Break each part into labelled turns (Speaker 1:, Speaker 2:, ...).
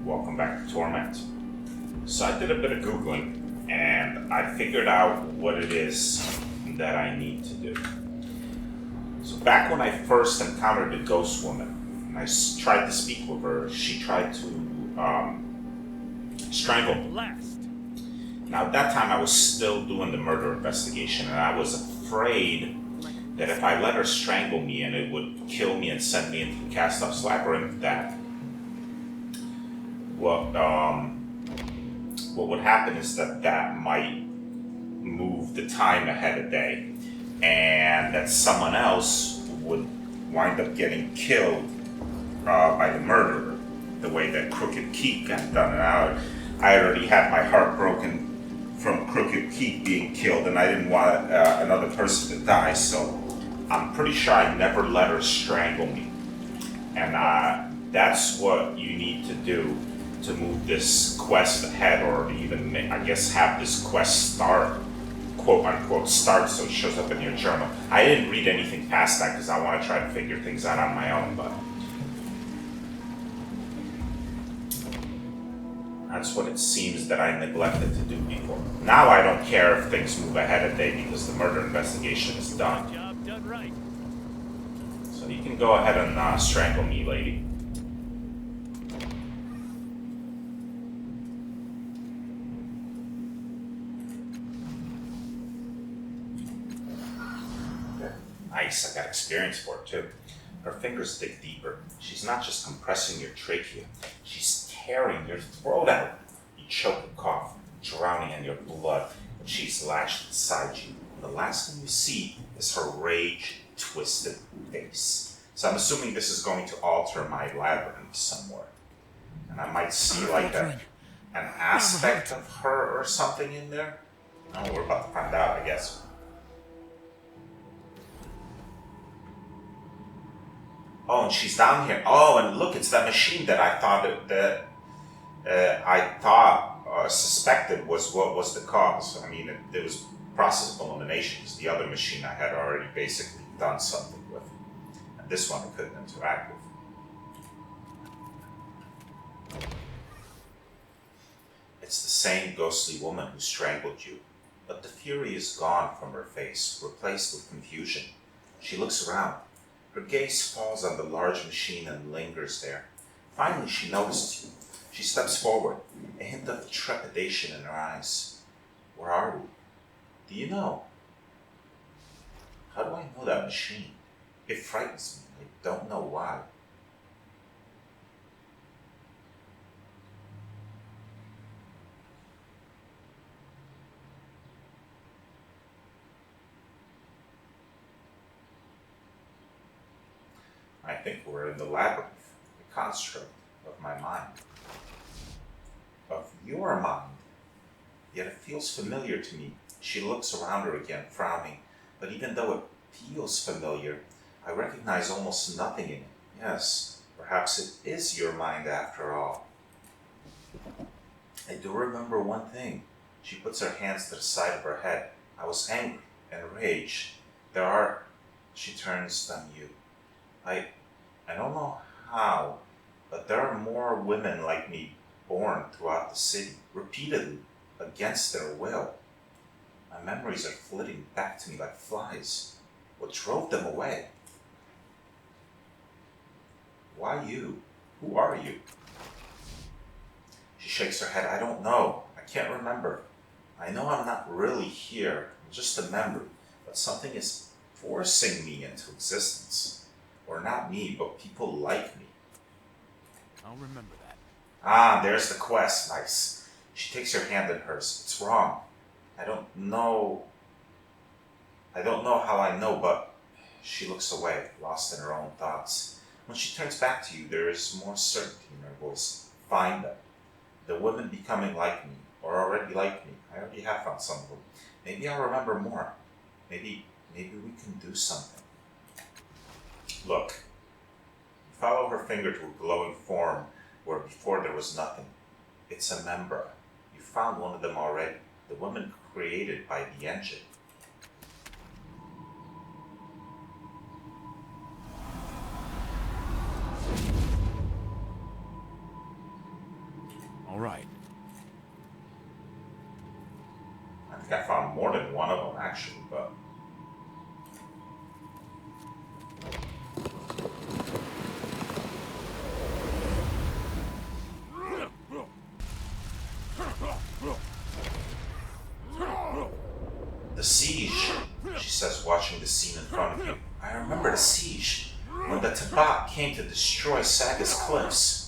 Speaker 1: welcome back to Torment. So I did a bit of Googling and I figured out what it is that I need to do. So back when I first encountered the ghost woman, and tried to speak with her, she tried to strangle me. Now at that time I was still doing the murder investigation and I was afraid that if I let her strangle me and it would kill me and send me into the cast-off's labyrinth, that what would happen is that might move the time ahead a day, and that someone else would wind up getting killed by the murderer, the way that Crooked Keep got done. And I already had my heart broken from Crooked Keep being killed, and I didn't want another person to die, so I'm pretty sure I never let her strangle me. And that's what you need to do to move this quest ahead, or even, I guess, have this quest start, quote unquote, start, so it shows up in your journal. I didn't read anything past that because I want to try to figure things out on my own, but that's what it seems that I neglected to do before. Now I don't care if things move ahead a day because the murder investigation is done.
Speaker 2: Job done right.
Speaker 1: So you can go ahead and strangle me, lady. Nice, I got experience for it too. Her fingers dig deeper. She's not just compressing your trachea, she's tearing your throat out. You choke and cough, drowning in your blood, and she's lashed inside you. And the last thing you see is her rage-twisted face. So I'm assuming this is going to alter my labyrinth somewhere. And I might see like an aspect of her or something in there. Oh, we're about to find out, I guess. Oh, and she's down here. Oh, and look, it's that machine that I thought suspected was what was the cause. I mean, it was process of elimination because the other machine I had already basically done something with. And this one I couldn't interact with. It's the same ghostly woman who strangled you, but the fury is gone from her face, replaced with confusion. She looks around. Her gaze falls on the large machine and lingers there. Finally, she notices you. She steps forward, a hint of trepidation in her eyes. Where are we? Do you know? How do I know that machine? It frightens me. I don't know why. I think we're in the labyrinth, the construct of my mind. Of your mind. Yet it feels familiar to me. She looks around her again, frowning. But even though it feels familiar, I recognize almost nothing in it. Yes, perhaps it is your mind after all. I do remember one thing. She puts her hands to the side of her head. I was angry and enraged. She turns on you. I don't know how, but there are more women like me born throughout the city, repeatedly, against their will. My memories are flitting back to me like flies. What drove them away? Why you? Who are you? She shakes her head. I don't know. I can't remember. I know I'm not really here. I'm just a memory, but something is forcing me into existence. Or not me, but people like me.
Speaker 2: I'll remember that.
Speaker 1: Ah, there's the quest. Nice. She takes your hand in hers. It's wrong. I don't know how I know, but she looks away, lost in her own thoughts. When she turns back to you, there is more certainty in her voice. Find them. The women becoming like me, or already like me. I already have found some of them. Maybe I'll remember more. Maybe we can do something. Look, you follow her finger to a glowing form where before there was nothing. It's a member. You found one of them already, the woman created by the engine.
Speaker 2: All right.
Speaker 1: I think I found more than one of them actually, but the siege, she says, watching the scene in front of you. I remember the siege, when the Tabat came to destroy Saga's cliffs.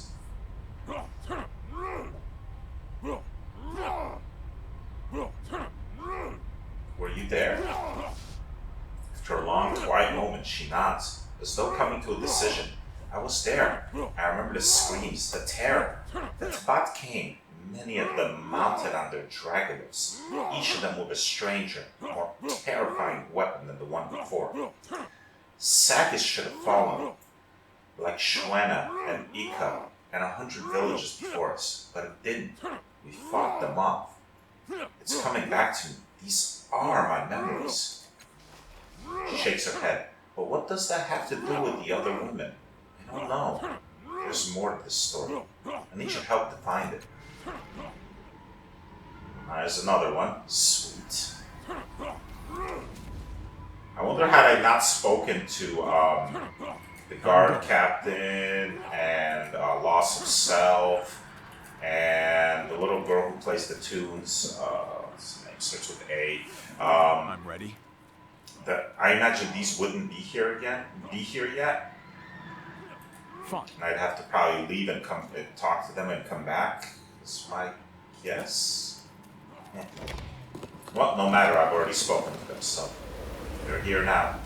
Speaker 1: Were you there? After a long, quiet moment, she nods, as though coming to a decision. I was there. I remember the screams, the terror. The Tabat came, many of them mounted on their dragons, each of them with a stranger, more terrifying weapon than the one before. Sagas should have fallen, like Shwena and Ika and 100 villages before us, but it didn't. We fought them off. It's coming back to me. These are my memories. She shakes her head. But what does that have to do with the other women? I don't know. There's more to this story. I need your help to find it. There's another one. Sweet. I wonder had I not spoken to the guard captain and Loss of Self and the little girl who plays the tunes. What's her name? Starts with A.
Speaker 2: I'm ready.
Speaker 1: That I imagine these wouldn't be here yet.
Speaker 2: Fine.
Speaker 1: And I'd have to probably leave and come and talk to them and come back. Is my guess. Well, no matter. I've already spoken to them, so they're here now.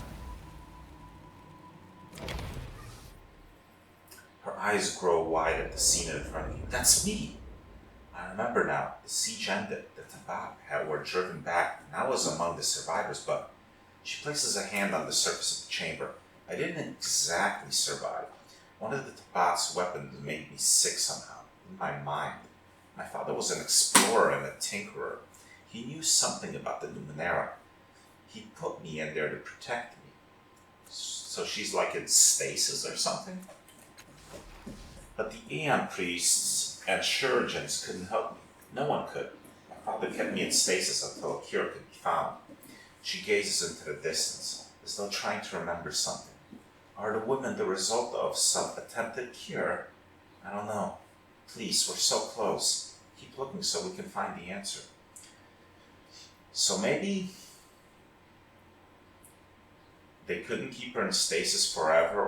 Speaker 1: Her eyes grow wide at the scene in front of you. That's me. I remember now. The siege ended. The Tabat were driven back, and I was among the survivors, but she places a hand on the surface of the chamber. I didn't exactly survive. One of the Tabat's weapons made me sick somehow, in my mind. My father was an explorer and a tinkerer. He knew something about the Numenera. He put me in there to protect me. So she's like in stasis or something? But the Aeon priests and Shurgens couldn't help me. No one could. My father kept me in stasis until a cure could be found. She gazes into the distance, as though trying to remember something. Are the women the result of some attempted cure? I don't know. Please, we're so close. Keep looking so we can find the answer. So maybe they couldn't keep her in stasis forever,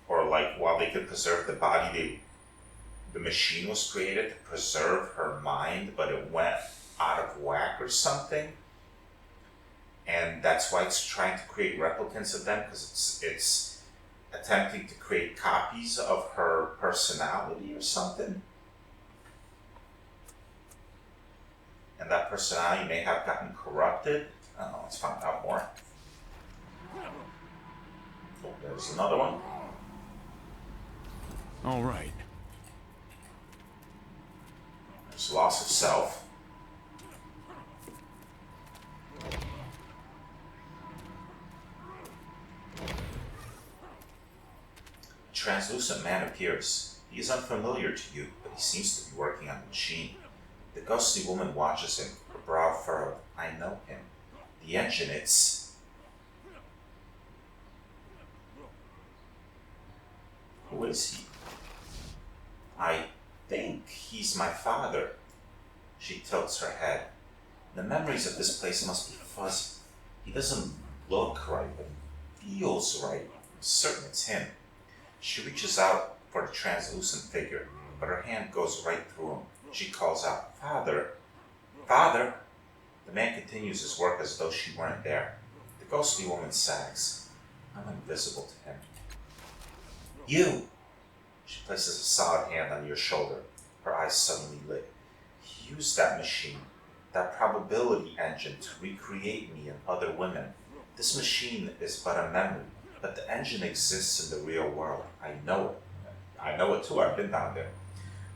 Speaker 1: or like while they could preserve the body, the machine was created to preserve her mind, but it went out of whack or something. And that's why it's trying to create replicants of them, because it's attempting to create copies of her personality or something. And that personality may have gotten corrupted. I don't know, let's find out more. Oh, there's another one.
Speaker 2: All right.
Speaker 1: There's Loss of Self. A translucent man appears. He is unfamiliar to you, but he seems to be working on the machine. The ghostly woman watches him, her brow furrowed. I know him. The engine, it's... Who is he? I think he's my father. She tilts her head. The memories of this place must be fuzzy. He doesn't look right, but he feels right. I'm certain it's him. She reaches out for the translucent figure, but her hand goes right through him. She calls out, Father! Father! The man continues his work as though she weren't there. The ghostly woman sags. I'm invisible to him. You! She places a solid hand on your shoulder. Her eyes suddenly lit. He used that machine, that probability engine, to recreate me and other women. This machine is but a memory, but the engine exists in the real world. I know it. I know it too. I've been down there.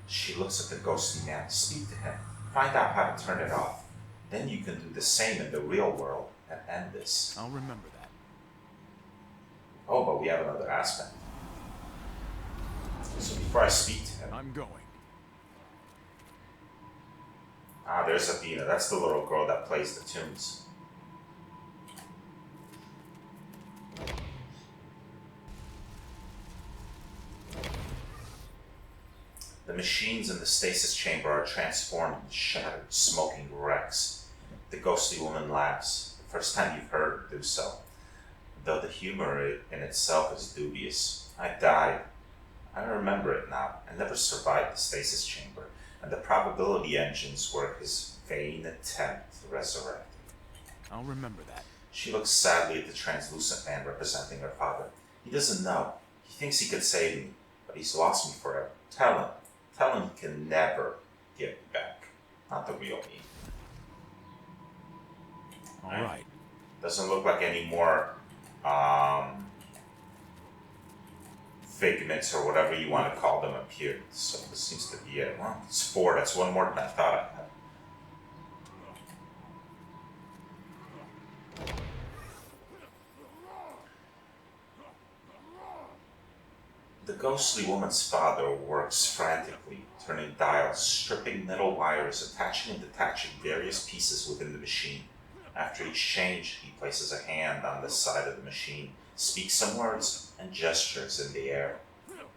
Speaker 1: She looks at the ghostly man. Speak to him. Find out how to turn it off. Then you can do the same in the real world and end this.
Speaker 2: I'll remember that.
Speaker 1: Oh, but we have another aspect. So before I speak to him,
Speaker 2: I'm going.
Speaker 1: Ah, there's Athena. That's the little girl that plays the tunes. The machines in the stasis chamber are transformed into shattered, smoking wrecks. The ghostly woman laughs, the first time you've heard her do so. Though the humor in itself is dubious. I died. I remember it now. I never survived the stasis chamber, and the probability engines were his vain attempt to resurrect him.
Speaker 2: I'll remember that.
Speaker 1: She looks sadly at the translucent man representing her father. He doesn't know. He thinks he could save me, but he's lost me forever. Tell him. Tell him he can never get me back. Not the real me.
Speaker 2: All right.
Speaker 1: Doesn't look like any more figments or whatever you want to call them appeared. So this seems to be it. Well, it's 4. That's one more than I thought I had. The ghostly woman's father works frantically, turning dials, stripping metal wires, attaching and detaching various pieces within the machine. After each change, he places a hand on the side of the machine, speaks some words, and gestures in the air.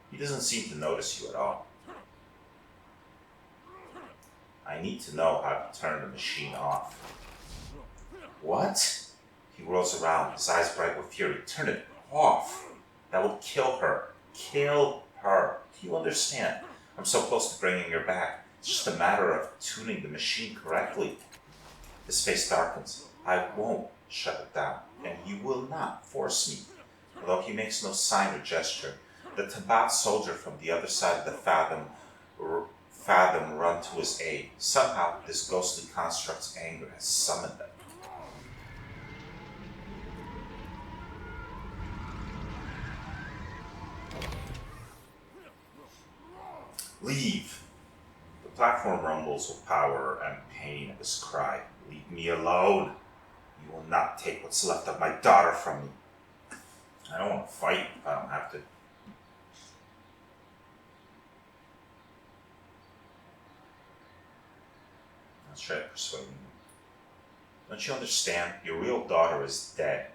Speaker 1: He doesn't seem to notice you at all. I need to know how to turn the machine off. What? He whirls around, his eyes bright with fury. Turn it off. That would kill her. Kill her. Do you understand? I'm so close to bringing her back. It's just a matter of tuning the machine correctly. His face darkens. I won't shut it down, and you will not force me. Although he makes no sign or gesture, the Tabat soldier from the other side of the fathom run to his aid. Somehow, this ghostly construct's anger has summoned them. Leave. The platform rumbles with power and pain at his cry. Leave me alone. You will not take what's left of my daughter from me. I don't want to fight if I don't have to. Let's try to persuade him. Don't you understand? Your real daughter is dead.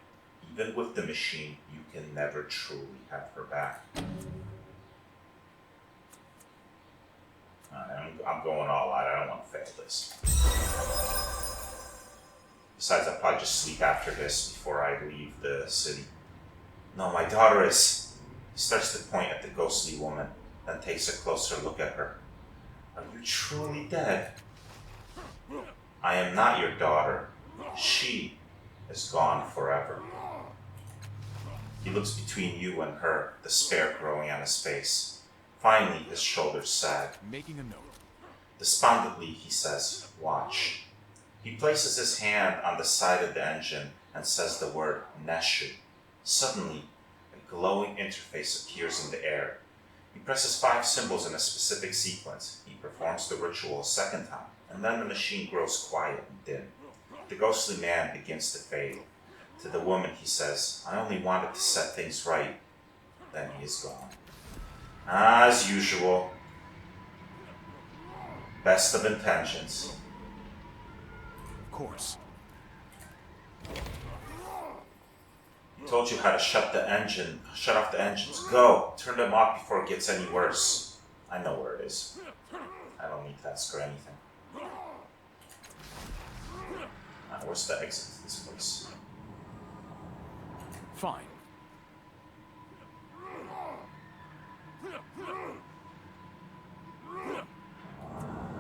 Speaker 1: Even with the machine, you can never truly have her back. I'm going all out. I don't want to fail this. Besides, I'll probably just sleep after this before I leave the city. No, my daughter is... He starts to point at the ghostly woman, then takes a closer look at her. Are you truly dead? I am not your daughter. She is gone forever. He looks between you and her, despair growing on his face. Finally, his shoulders sag.
Speaker 2: Making a note.
Speaker 1: Despondently, he says, watch. He places his hand on the side of the engine and says the word Neshu. Suddenly, a glowing interface appears in the air. He presses 5 symbols in a specific sequence. He performs the ritual a second time, and then the machine grows quiet and dim. The ghostly man begins to fade. To the woman, he says, I only wanted to set things right. Then he is gone. As usual. Best of intentions.
Speaker 2: Of course.
Speaker 1: Told you how to shut off the engines. Go! Turn them off before it gets any worse. I know where it is. I don't need to ask her anything. Where's the exit to this place?
Speaker 2: Fine.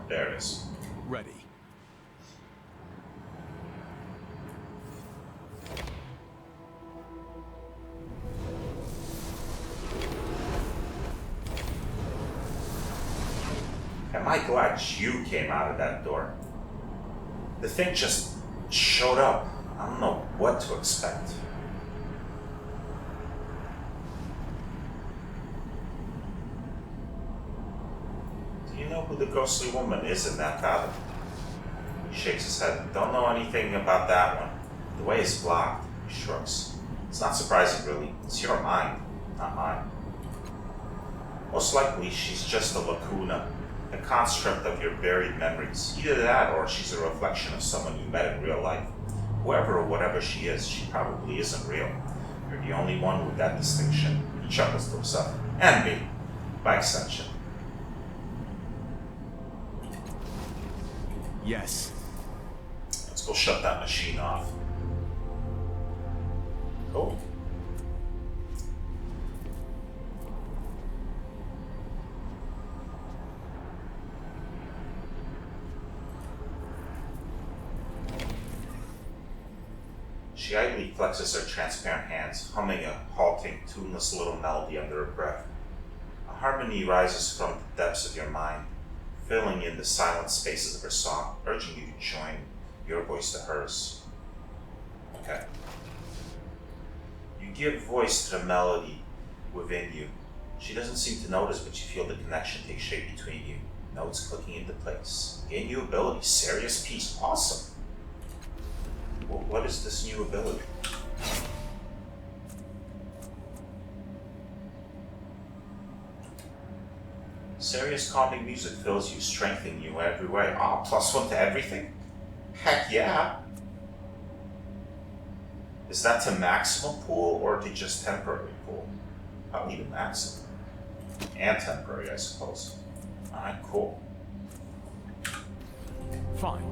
Speaker 1: There it is.
Speaker 2: Ready.
Speaker 1: Am I glad you came out of that door? The thing just showed up. I don't know what to expect. Do you know who the ghostly woman is in that fathom? He shakes his head. Don't know anything about that one. The way is blocked. He shrugs. It's not surprising, really. It's your mind, not mine. Most likely, she's just a lacuna, a construct of your buried memories. Either that, or she's a reflection of someone you met in real life. Whoever or whatever she is, she probably isn't real. You're the only one with that distinction. He chuckles to himself. And me, by extension.
Speaker 2: Yes.
Speaker 1: Let's go shut that machine off. Cool. She idly flexes her transparent hands, humming a halting, tuneless little melody under her breath. A harmony rises from the depths of your mind, filling in the silent spaces of her song, urging you to join your voice to hers. Okay. You give voice to the melody within you. She doesn't seem to notice, but you feel the connection take shape between you. Notes clicking into place. Gain new abilities. Serious peace. Awesome. What is this new ability? Serious calming music fills you, strengthening you every way. Ah, +1 to everything? Heck yeah! Is that to maximum pool or to just temporary pool? Probably the maximum. And temporary, I suppose. Alright, cool.
Speaker 2: Fine.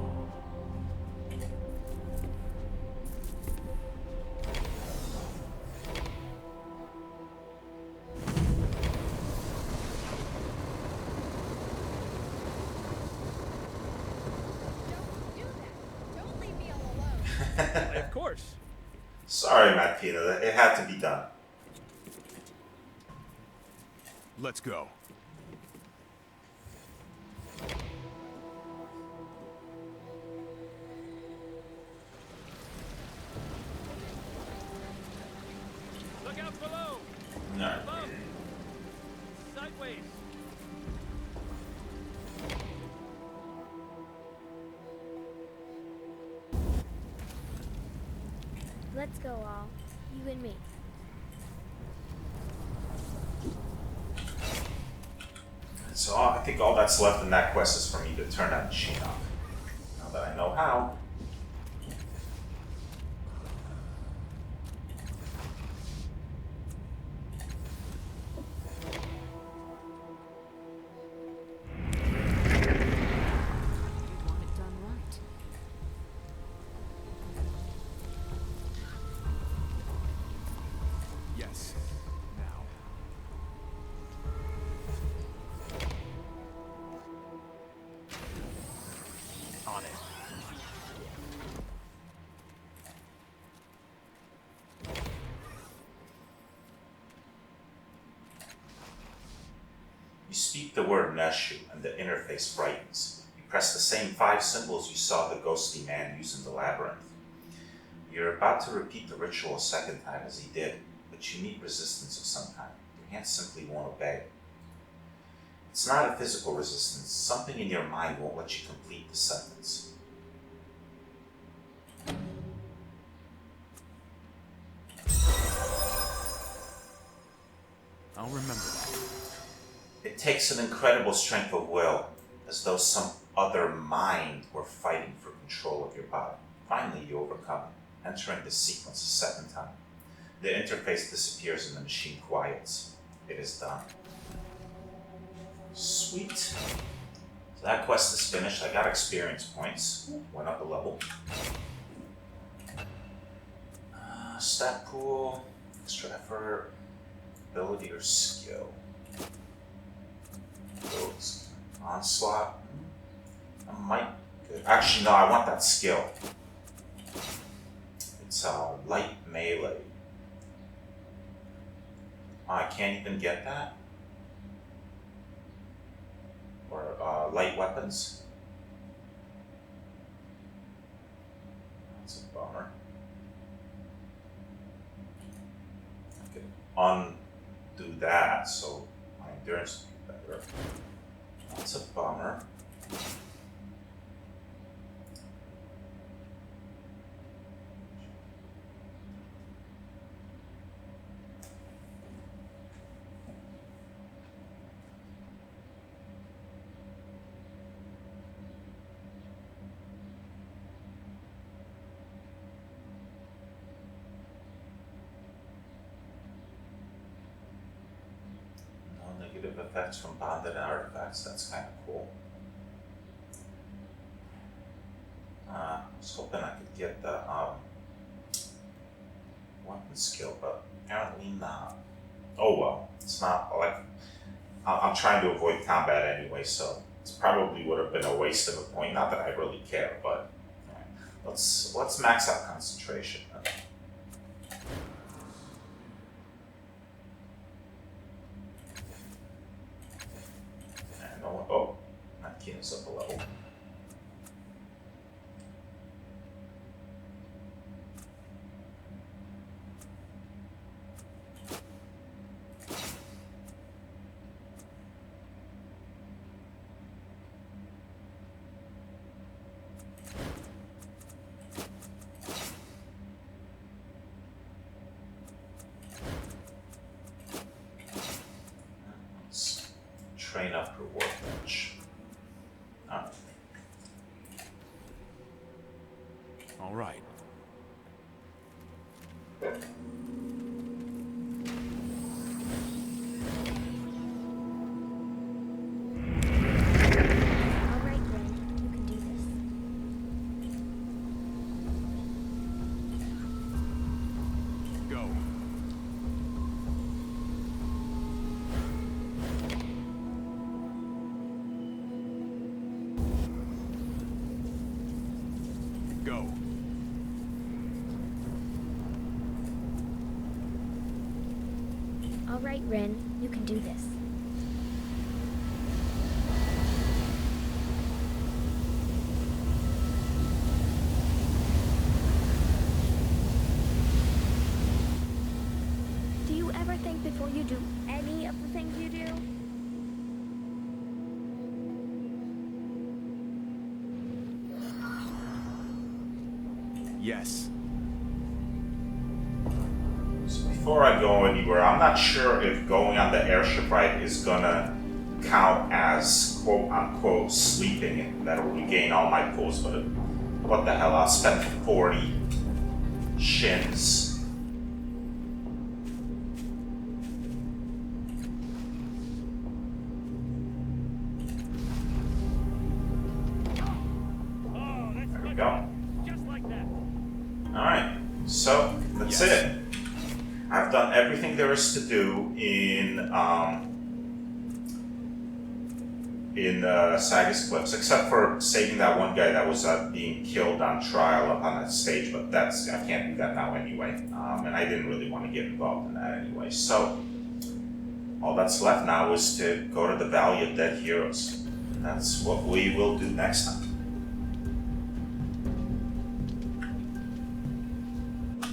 Speaker 3: Of course.
Speaker 1: Sorry, Matt Pina, it had to be done.
Speaker 2: Let's go.
Speaker 3: Look out below.
Speaker 1: No.
Speaker 3: Above. Sideways.
Speaker 4: Let's go all. You and me.
Speaker 1: So I think all that's left in that quest is for me to turn that machine off. Now that I know how.
Speaker 4: We want it done right.
Speaker 2: Yes. Now. On it.
Speaker 1: You speak the word Neshu and the interface brightens. You press the same 5 symbols you saw the ghostly man use in the labyrinth. You're about to repeat the ritual a second time as he did, but you meet resistance of some kind. Your hands simply won't obey. It's not a physical resistance. Something in your mind won't let you complete the sentence.
Speaker 2: I'll remember that.
Speaker 1: It takes an incredible strength of will, as though some other mind were fighting for control of your body. Finally, you overcome it, entering the sequence a second time. The interface disappears and the machine quiets. It is done. Sweet. So that quest is finished. I got experience points. Went up a level. Stat pool, extra effort, ability or skill. Those. Onslaught. I might. Actually, no, I want that skill. It's light melee. Oh, I can't even get that? Or light weapons? That's a bummer. I could undo that, so my endurance will be better. That's a bummer. negative effects from bonded artifacts. That's kind of cool. I was hoping I could get the weapon skill, but apparently not. Oh well, it's not like I'm trying to avoid combat anyway, so it probably would have been a waste of a point. Not that I really care, but alright. Let's max out concentration. And oh, not keying us up a level. Train up her workbench.
Speaker 2: All right.
Speaker 4: All right, Ren. You can do this.
Speaker 2: Go. Go.
Speaker 4: All right, Ren. You can do this. Do you ever think before you do any of the things you do?
Speaker 2: Yes.
Speaker 1: So before I go anywhere, I'm not sure if going on the airship ride is gonna count as quote unquote sleeping. That'll regain all my pulls, but what the hell? I'll spend 40 shins.
Speaker 3: Oh, that's
Speaker 1: There we
Speaker 3: much
Speaker 1: go.
Speaker 3: better. Just like that.
Speaker 1: Alright, so that's
Speaker 2: Yes.
Speaker 1: it. I've done everything there is to do in Sagas Cliffs, except for saving that one guy that was being killed on trial up on that stage, but I can't do that now anyway. And I didn't really want to get involved in that anyway. So all that's left now is to go to the Valley of Dead Heroes. And that's what we will do next time.